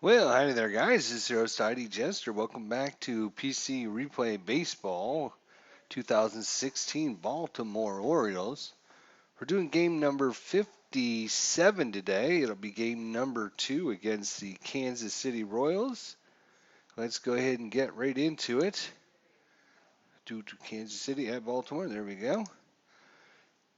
Well, howdy there, guys. This is your host, ID Jester. Welcome back to PC Replay Baseball 2016 Baltimore Orioles. We're doing game number 57 today. It'll be game number 2 against the Kansas City Royals. Let's go ahead and get right into it. Due to Kansas City at Baltimore. There we go.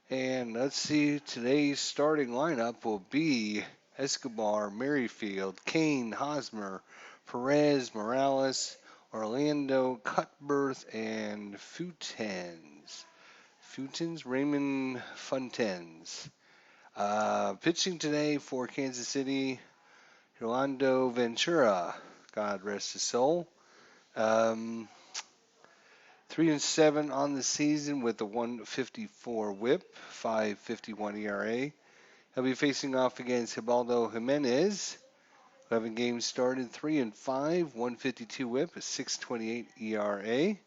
And let's see, today's starting lineup will be Escobar, Merrifield, Kane, Hosmer, Perez, Morales, Orlando, Cutbirth, and Raymond Funtens. Pitching today for Kansas City, Rolando Ventura. God rest his soul. 3-7 on the season with a 154 whip, 5.51 ERA. He'll be facing off against Hibaldo Jimenez. 11 games started, 3-5, 152 whip, a 6.28 ERA. The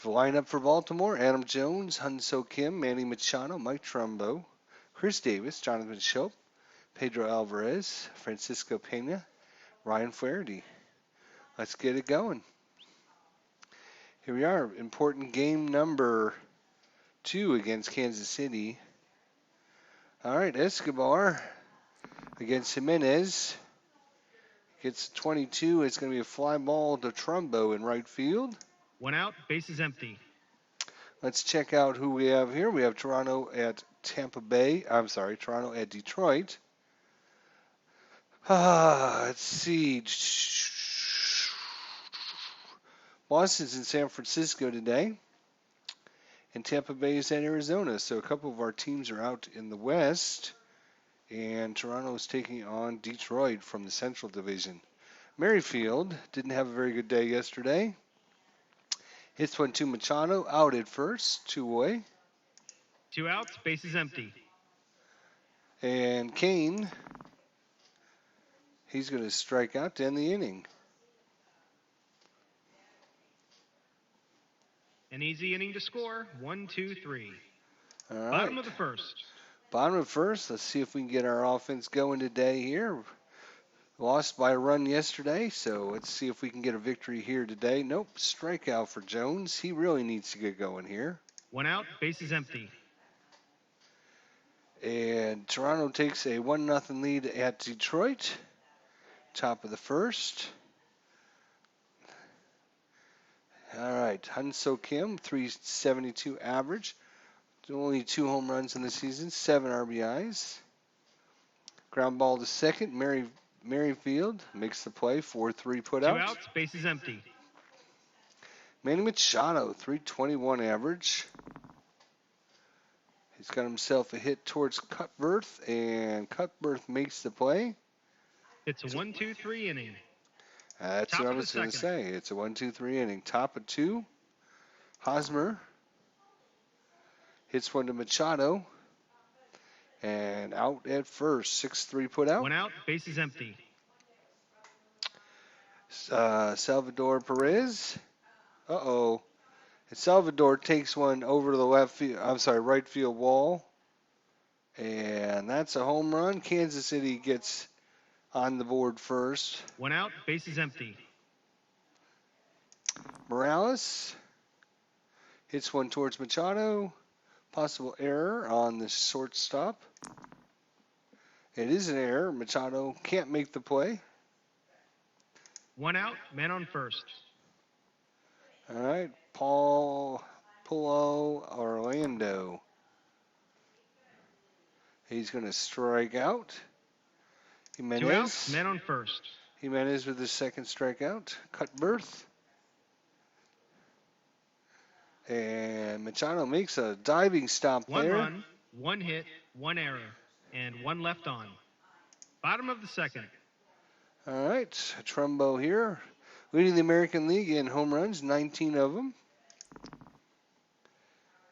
lineup for Baltimore: Adam Jones, Hyun-Soo Kim, Manny Machado, Mike Trumbo, Chris Davis, Jonathan Schoop, Pedro Alvarez, Francisco Pena, Ryan Flaherty. Let's get it going. Here we are, important game number 2 against Kansas City. All right, Escobar against Jimenez. Gets 22. It's going to be a fly ball to Trumbo in right field. 1 out, bases empty. Let's check out who we have here. We have Toronto at Toronto at Detroit. Let's see. Boston's in San Francisco today, and Tampa Bay is at Arizona. So a couple of our teams are out in the West, and Toronto is taking on Detroit from the Central Division. Merrifield didn't have a very good day yesterday. Hits one to Machado, out at first, 2 away. 2 outs, bases empty. And Kane, he's going to strike out to end the inning. An easy inning to score, 1, 2, 3. All right. Bottom of the first. Bottom of first. Let's see if we can get our offense going today here. Lost by a run yesterday, so let's see if we can get a victory here today. Nope, strikeout for Jones. He really needs to get going here. 1 out, bases empty. And Toronto takes a 1-0 lead at Detroit. Top of the first. All right, Hyun-Soo Kim, 372 average. Only 2 home runs in the season, 7 RBIs. Ground ball to second. Merrifield makes the play, 4-3 put 2 out. 2 outs, bases empty. Manny Machado, 321 average. He's got himself a hit towards Cutbirth, and Cutbirth makes the play. It's a 1, 2, 3 inning. That's Top what I of the was going to second. say. It's a 1, 2, 3 inning. Top of 2. Hosmer hits one to Machado, and out at first. 6-3 put out. 1 out, bases empty. Salvador Perez. Uh-oh. And Salvador takes one over to the right field wall. And that's a home run. Kansas City gets on the board first. 1 out, bases empty. Morales hits one towards Machado. Possible error on the shortstop. It is an error. Machado can't make the play. 1 out, man on first. All right, Pulo Orlando. He's going to strike out. 2 outs, man on first. Jimenez with his second strikeout. Cutbirth. And Machado makes a diving stop 1 there. 1 run, 1 hit, 1 error, and 1 left on. Bottom of the second. All right, Trumbo here, leading the American League in home runs, 19 of them.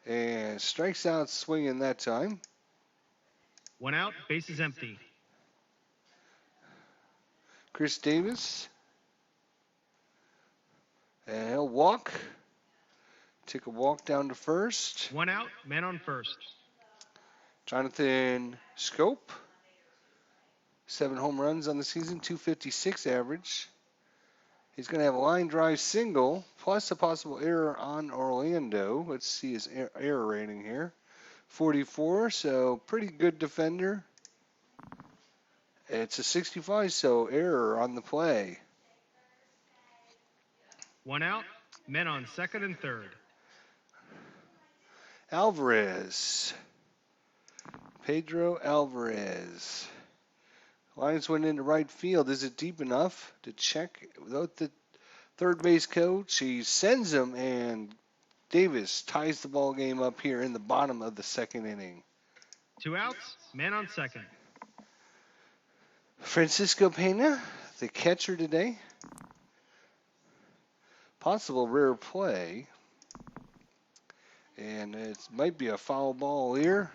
And strikes out swinging that time. 1 out, bases empty. Chris Davis. And he'll walk. Take a walk down to first. 1 out, man on first. Jonathan Schoop 7 home runs on the season, 256 average. He's going to have a line drive single, plus a possible error on Orlando. Let's see his error rating here. 44, so pretty good defender. It's a 65, so error on the play. 1 out. Men on second and third. Alvarez. Pedro Alvarez. Lines went into right field. Is it deep enough to check without the third base coach? He sends him, and Davis ties the ball game up here in the bottom of the second inning. 2 outs. Men on second. Francisco Pena, the catcher today. Possible rare play. And it might be a foul ball here.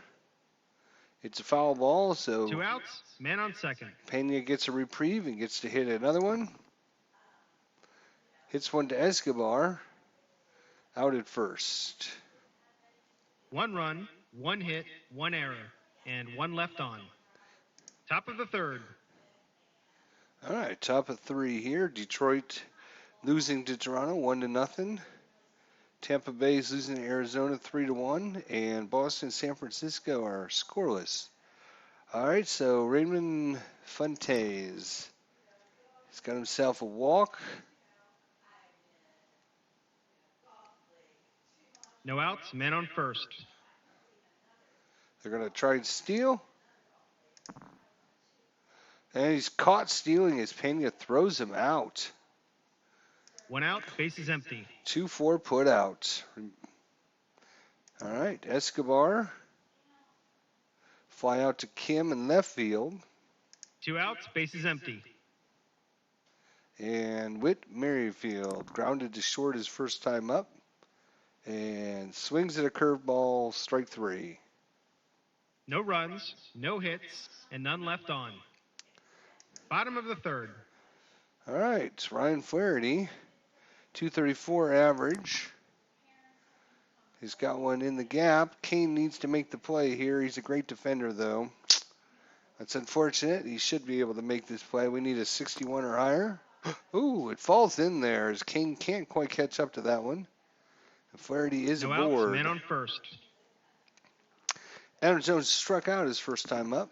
It's a foul ball, so 2 outs. Men on second. Pena gets a reprieve and gets to hit another one. Hits one to Escobar. Out at first. 1 run, 1 hit, 1 error, and 1 left on. Top of the third. All right, top of 3 here. Detroit losing to Toronto 1-0. Tampa Bay is losing to Arizona 3-1, and Boston and San Francisco are scoreless. All right, so Raymond Fuentes. He's got himself a walk. No outs. Men on first. They're going to try and steal. And he's caught stealing as Pena throws him out. 1 out. Bases empty. 2-4 put out. All right, Escobar. Fly out to Kim in left field. 2 outs. Bases empty. And Whit Merrifield grounded to short his first time up. And swings at a curveball, strike 3. No runs, no hits, and none left on. Bottom of the third. All right, Ryan Flaherty, 234 average. He's got one in the gap. Kane needs to make the play here. He's a great defender, though. That's unfortunate. He should be able to make this play. We need a 61 or higher. Ooh, it falls in there as Kane can't quite catch up to that one. Flaherty is No aboard. outs, men on first. Adam Jones struck out his first time up.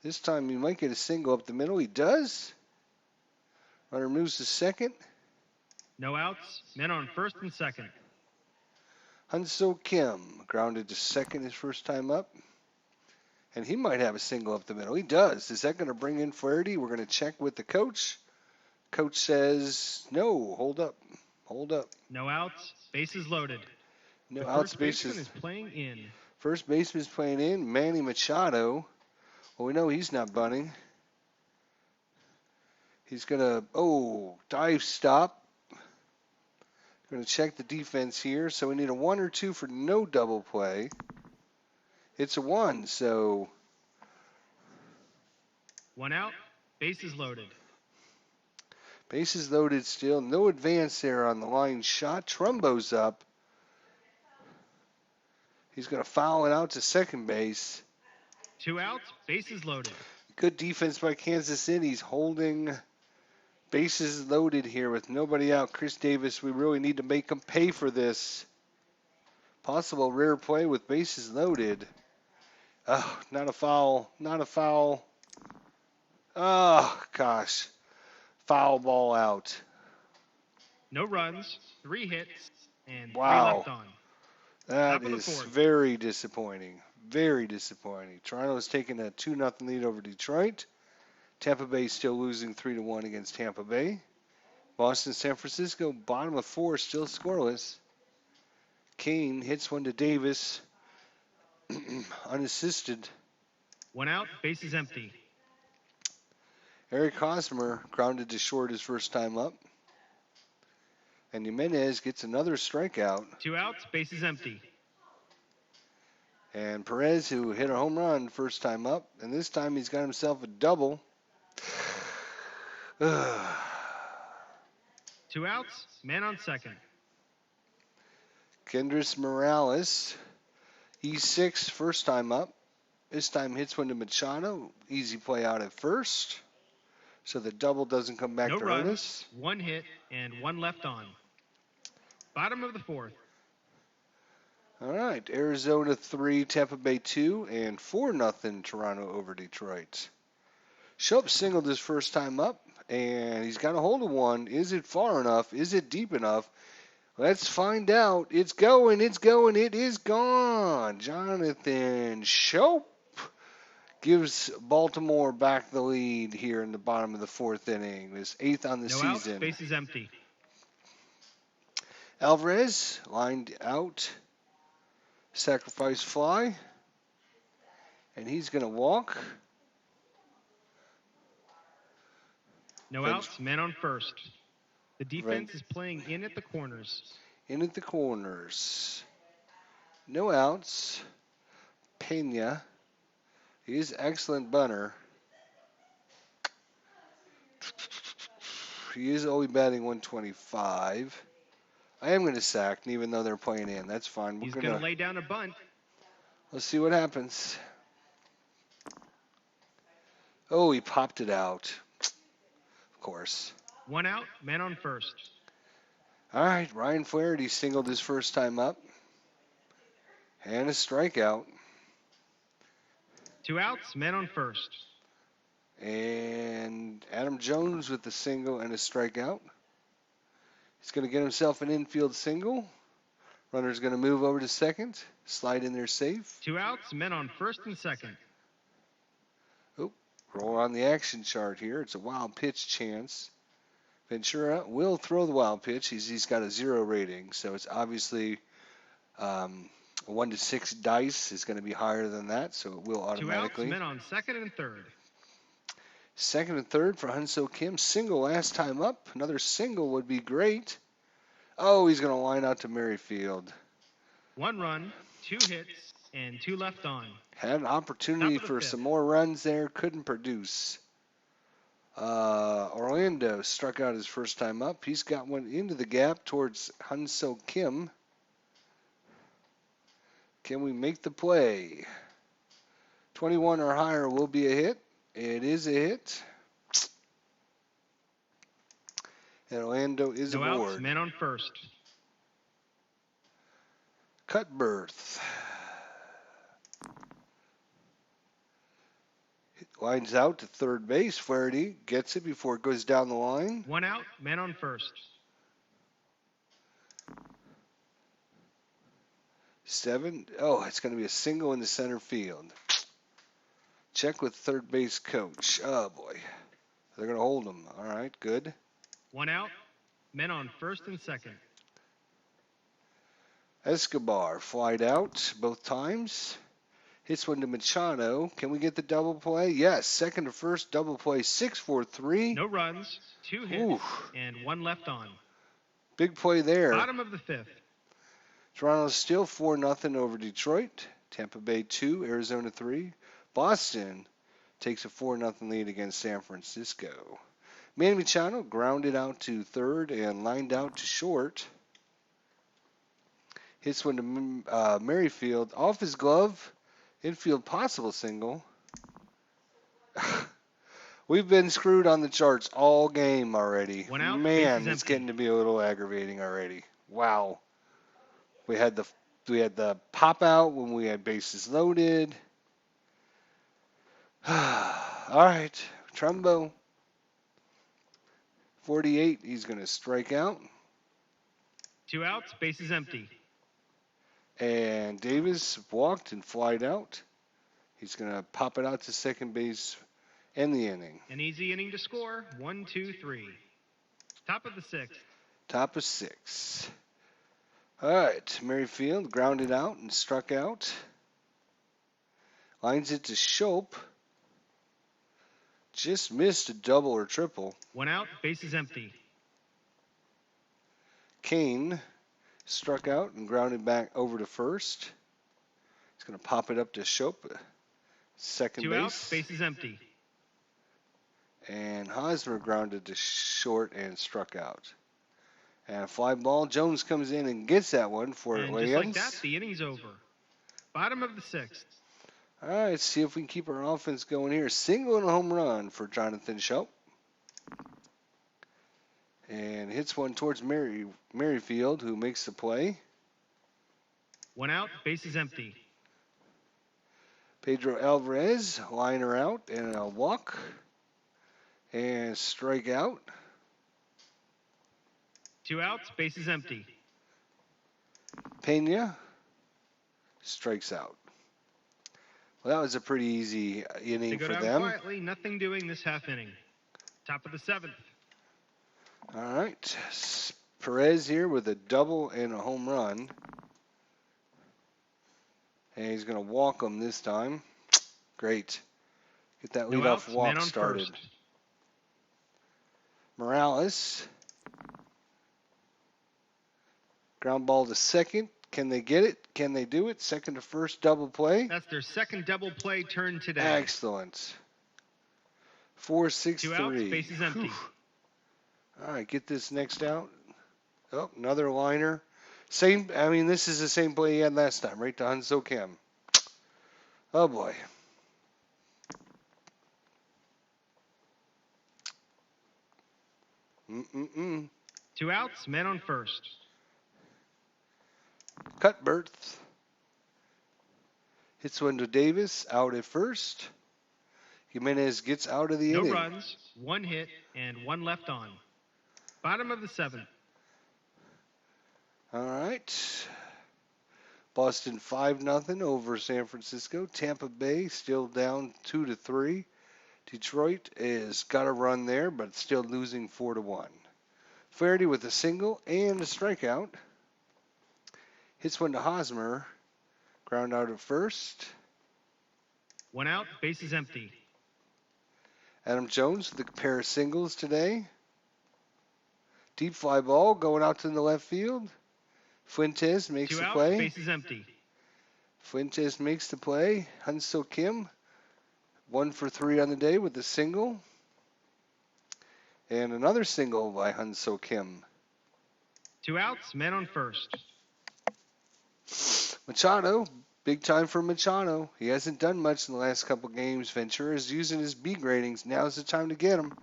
This time he might get a single up the middle. He does. Runner moves to second. No outs, men on first and second. Hunso Kim grounded to second his first time up. And he might have a single up the middle. He does. Is that going to bring in Flaherty? We're going to check with the coach. Coach says, no, hold up. Hold up. No outs, bases loaded. No The outs, first baseman bases. is playing in. First baseman's playing in. Manny Machado. Well, we know he's not bunting. He's going to, dive stop. Going to check the defense here. So we need a 1 or 2 for no double play. It's a 1, so 1 out, bases loaded. bases loaded still. No advance there on the line shot. Trumbo's up. He's going to foul it out to second base. 2 outs, bases loaded. Good defense by Kansas City. He's holding bases loaded here with nobody out. Chris Davis, we really need to make him pay for this. Possible rare play with bases loaded. Oh, not a foul. Not a foul. Oh, gosh. Foul ball out. No runs, 3 hits, and 3 Wow. left on. That Top of the is fourth. very disappointing. Very disappointing. Toronto has taken a 2-0 lead over Detroit. Tampa Bay still losing 3-1 against Tampa Bay. Boston, San Francisco, bottom of 4, still scoreless. Kane hits one to Davis, unassisted. 1 out, bases empty. Eric Hosmer grounded to short his first time up. And Jimenez gets another strikeout. 2 outs, bases empty. And Perez, who hit a home run first time up, and this time he's got himself a double. 2 outs, man on second. Kendrys Morales, E6, first time up. This time hits one to Machado. Easy play out at first. So the double doesn't come back No to hurt runs, us. 1 hit, and 1 left on. Bottom of the 4th. All right, Arizona 3, Tampa Bay 2, and 4-0 Toronto over Detroit. Shope singled his first time up, and he's got a hold of one. Is it far enough? Is it deep enough? Let's find out. It's going, it is gone. Jonathan Shope gives Baltimore back the lead here in the bottom of the 4th inning. His 8th on the No outs, season. bases empty. Alvarez lined out. Sacrifice fly. And he's going to walk. No outs, men on first. The defense is playing in at the corners. In at the corners. No outs. Pena. He is excellent bunter. He is only batting 125. I am going to sack, even though they're playing in. That's fine. He's going to lay down a bunt. Let's see what happens. Oh, he popped it out. Of course. 1 out, men on first. All right, Ryan Flaherty singled his first time up. And a strikeout. 2 outs, men on first. And Adam Jones with the single and a strikeout. He's going to get himself an infield single. Runner's going to move over to second. Slide in there safe. 2 outs, men on first and second. Oh, roll on the action chart here. It's a wild pitch chance. Ventura will throw the wild pitch. He's got a 0 rating, so it's obviously a 1 to 6 dice is going to be higher than that, so it will automatically. 2 outs, men on second and third. Second and third for Hyun-Soo Kim. Single last time up. Another single would be great. Oh, he's going to line out to Merrifield. 1 run, 2 hits, and 2 left on. Had an opportunity for some more runs there. Couldn't produce. Orlando struck out his first time up. He's got one into the gap towards Hyun-Soo Kim. Can we make the play? 21 or higher will be a hit. It is a hit. And Orlando is no aboard. Outs, men on first. Cut berth. Lines out to third base. Flaherty gets it before it goes down the line. 1 out, men on first. 7. Oh, it's going to be a single in the center field. Check with third base coach. Oh, boy. They're going to hold him. All right, good. 1 out, men on first and second. Escobar flied out both times. Hits one to Machado. Can we get the double play? Yes. Second to first, double play. 6-4-3. No runs, 2 hits, and 1 left on. Big play there. Bottom of the 5th. Toronto's still 4-0 over Detroit. Tampa Bay 2, Arizona 3. Boston takes a 4-0 lead against San Francisco. Manny Machado grounded out to third and lined out to short. Hits one to Merrifield. Off his glove. Infield possible single. We've been screwed on the charts all game already. 1 out, Man, it's getting to be a little aggravating already. Wow. We had the pop out when we had bases loaded. All right, Trumbo. 48, he's going to strike out. 2 outs, bases empty. And Davis walked and flied out. He's going to pop it out to second base, end the inning. An easy inning to score. 1, 2, 3. Top of the 6th. Top of 6. All right, Merrifield grounded out and struck out. Lines it to Shope. Just missed a double or triple. 1 out, bases empty. Kane struck out and grounded back over to first. He's going to pop it up to Shope, second 2 base. outs, bases empty. And Hosmer grounded to short and struck out. And a fly ball. Jones comes in and gets that one for And Williams. just like that, the inning's over. Bottom of the 6th. All right, let's see if we can keep our offense going here. Single and a home run for Jonathan Shope. And hits one towards Merrifield, who makes the play. 1 out, bases empty. Pedro Alvarez, liner out and a walk. And strike out. 2 outs, bases empty. Pena strikes out. Well, that was a pretty easy They inning go for down them. quietly, nothing doing this half inning. Top of the 7th. All right. Perez here with a double and a home run. And he's going to walk him this time. Great. Get that No leadoff outs, walk man on started. first. Morales. Ground ball to second. Can they get it? Can they do it? Second to first, double play. That's their second double play turn today. Excellent. 4-6-3. 2 outs, bases empty. All right, get this next out. Oh, another liner. Same. I mean, this is the same play he had last time, right to Hunso Kim. Oh boy. Mm-mm-mm. 2 outs, man on first. Cut berth. Hits one to Davis, out at first. Jimenez gets out of the No inning. runs, 1 hit, and 1 left on. Bottom of the 7th. All right. Boston 5-0 over San Francisco. Tampa Bay still down 2-3. Detroit has got a run there, but still losing 4-1. Flaherty with a single and a strikeout. Hits one to Hosmer. Ground out at first. 1 out, bases empty. Adam Jones with a pair of singles today. Deep fly ball going out to the left field. Fuentes makes 2 the outs, play. bases empty. Fuentes makes the play. Hunso Kim, 1 for 3 on the day with a single. And another single by Hunso Kim. 2 outs, man on first. Machado, big time for Machado. He hasn't done much in the last couple games. Ventura is using his B gradings. Now's the time to get him.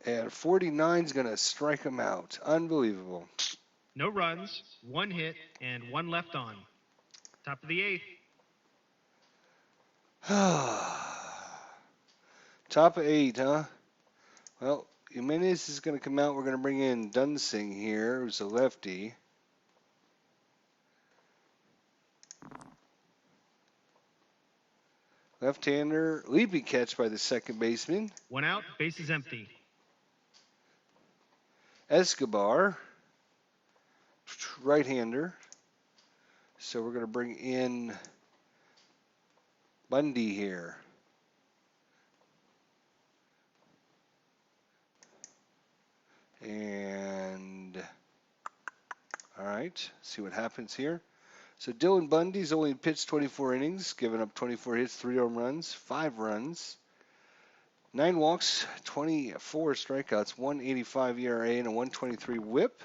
And 49 is going to strike him out. Unbelievable. No runs, 1 hit, and 1 left on. Top of the 8th. Top of 8, huh? Well, Jimenez is going to come out. We're going to bring in Dunsing here, who's a lefty. Left-hander, leaping catch by the second baseman. 1 out, bases empty. Escobar, right-hander. So we're going to bring in Bundy here. And, all right, see what happens here. So Dylan Bundy's only pitched 24 innings, given up 24 hits, 3 home runs, 5 runs, 9 walks, 24 strikeouts, 1.85 ERA, and a 1.23 WHIP.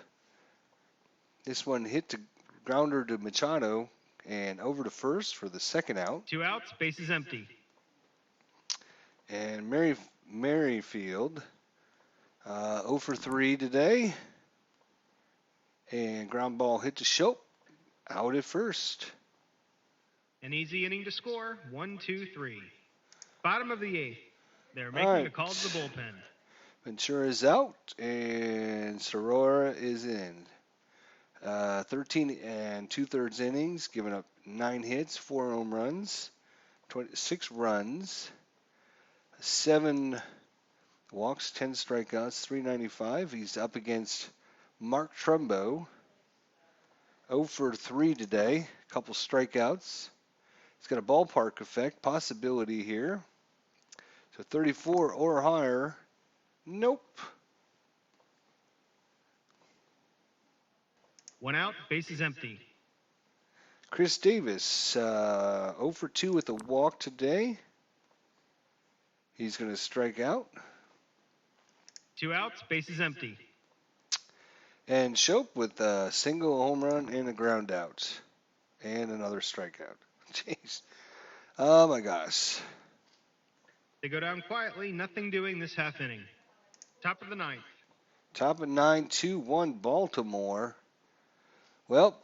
This one hit to grounder to Machado and over to first for the second out. 2 outs, bases empty. And Merrifield, 0 for 3 today. And ground ball hit to Shope, out at first. An easy inning to score. 1, 2, 3. Bottom of the 8th. They're All making right. a call to the bullpen. Ventura is out, and Sorora is in. 13 and 2/3 innings, giving up 9 hits, 4 home runs, 26 runs, 7 walks, 10 strikeouts, 395. He's up against Mark Trumbo, 0 for 3 today, a couple strikeouts. He's got a ballpark effect possibility here. So 34 or higher. Nope. 1 out, bases empty. Chris Davis, 0 for 2 with a walk today. He's going to strike out. 2 outs, bases empty. And Shope with a single home run and a ground out. And another strikeout. Jeez. Oh my gosh. They go down quietly, nothing doing this half inning. Top of the ninth. Top of 9, 2-1 Baltimore. Well,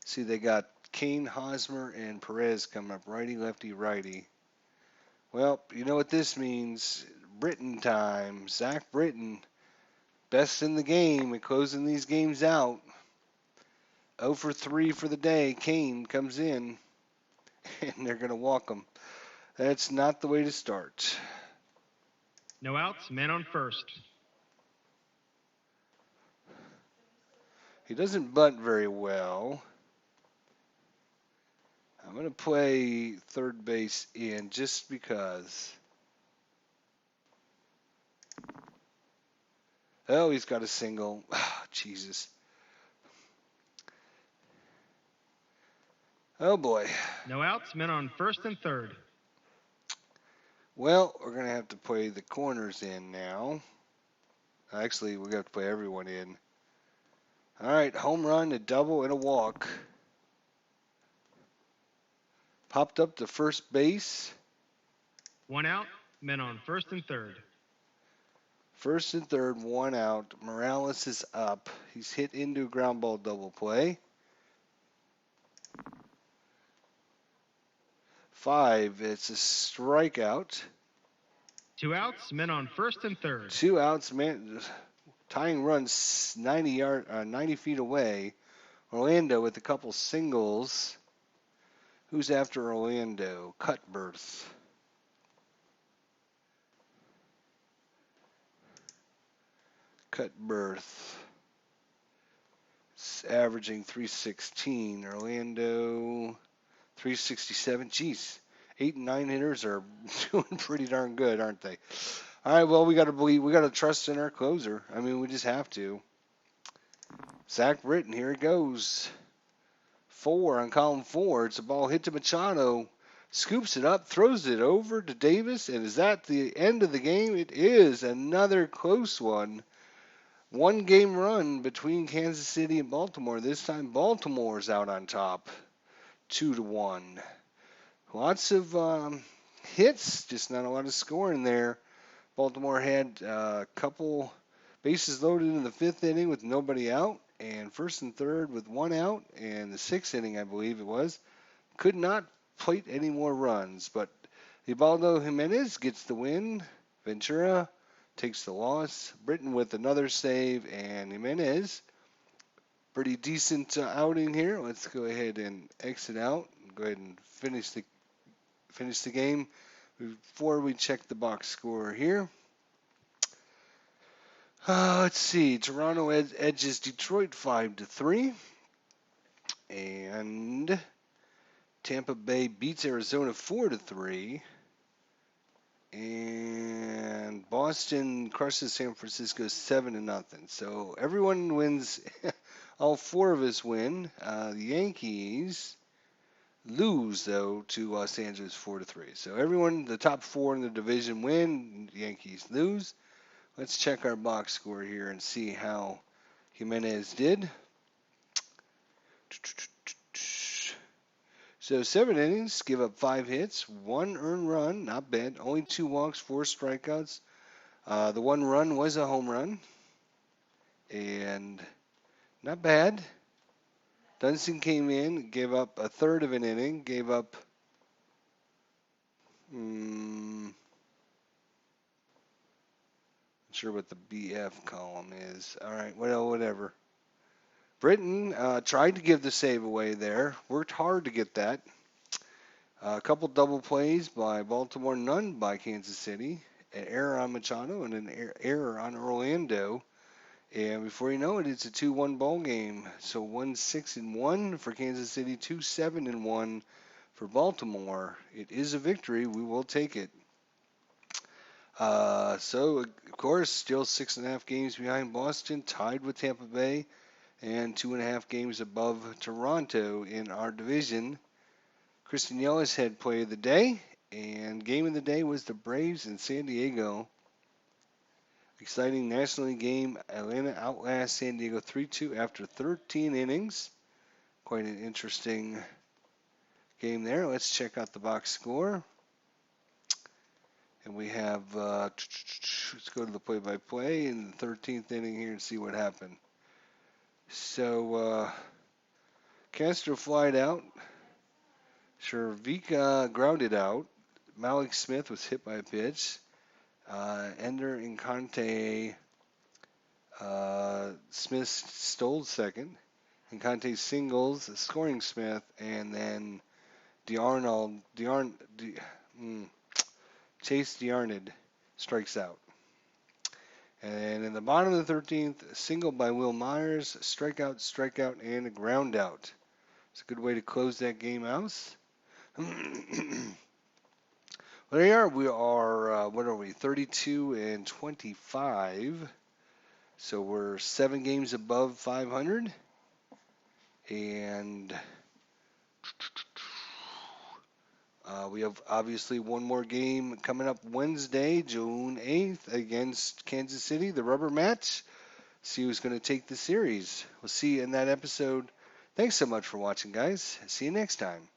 see, they got Kane, Hosmer, and Perez coming up. Righty, lefty, righty. Well, you know what this means. Britton time. Zach Britton, best in the game at closing these games out. 0 for 3 for the day. Kane comes in, and they're going to walk him. That's not the way to start. No outs, men on first. He doesn't bunt very well. I'm going to play third base in just because. Oh, he's got a single. Oh, Jesus. Oh, boy. No outs, men on first and third. Well, we're going to have to play the corners in now. Actually, we're going to have to play everyone in. All right, home run, a double, and a walk. Popped up to first base. 1 out, men on first and third. First and third, 1 out. Morales is up. He's hit into a ground ball double play. 5, it's a strikeout. 2 outs, men on first and third. 2 outs, man. Tying runs 90 feet away. Orlando with a couple singles. Who's after Orlando? Cutbirth. Cutbirth. It's averaging 316. Orlando 367. Jeez. 8 and 9 hitters are doing pretty darn good, aren't they? All right, well, we got to trust in our closer. I mean, we just have to. Zach Britton, here it goes. 4 on column 4. It's a ball hit to Machado. Scoops it up, throws it over to Davis, and is that the end of the game? It is another close one. 1 game run between Kansas City and Baltimore. This time Baltimore's out on top, 2-1. Lots of hits, just not a lot of scoring there. Baltimore had a couple bases loaded in the 5th inning with nobody out, and 1st and 3rd with 1 out, and the 6th inning, I believe it was, could not plate any more runs. But Ubaldo Jimenez gets the win. Ventura takes the loss. Britton with another save, and Jimenez, pretty decent outing here. Let's go ahead and exit out. Go ahead and finish the game. Before we check the box score here. Let's see. Toronto edges Detroit 5-3, and Tampa Bay beats Arizona 4-3. And Boston crushes San Francisco 7-0. So everyone wins. All 4 of us win. The Yankees lose though to Los Angeles 4-3. So everyone, the top 4 in the division win. The Yankees lose. Let's check our box score here and see how Jimenez did. So 7 innings, give up 5 hits, 1 earned run, not bad. Only 2 walks, 4 strikeouts. The 1 run was a home run, and not bad. Dunston came in, gave up a third of an inning, gave up not sure what the BF column is. All right, well, whatever. Britton tried to give the save away there. Worked hard to get that. A couple double plays by Baltimore, none by Kansas City. An error on Machado and an error on Orlando. And before you know it, it's a 2-1 ball game. So 1-6-1 for Kansas City, 2-7-1 for Baltimore. It is a victory. We will take it. So, of course, still 6.5 games behind Boston, tied with Tampa Bay, and 2.5 games above Toronto in our division. Christian Yelich had play of the day, and game of the day was the Braves in San Diego. Exciting National League game. Atlanta outlasts San Diego 3-2 after 13 innings. Quite an interesting game there. Let's check out the box score. And we have, let's go to the play-by-play in the 13th inning here and see what happened. So, Castro flied out. Shervika grounded out. Malik Smith was hit by a pitch. Ender Incante, Smith stole second. Incante singles, scoring Smith, and then Chase DeArnid strikes out. And in the bottom of the 13th, single by Will Myers, strikeout, and a ground out. It's a good way to close that game out. Well, there you are. We are, what are we, 32 and 25. So we're 7 games above 500. And we have obviously one more game coming up Wednesday, June 8th, against Kansas City, the rubber match. See who's going to take the series. We'll see you in that episode. Thanks so much for watching, guys. See you next time.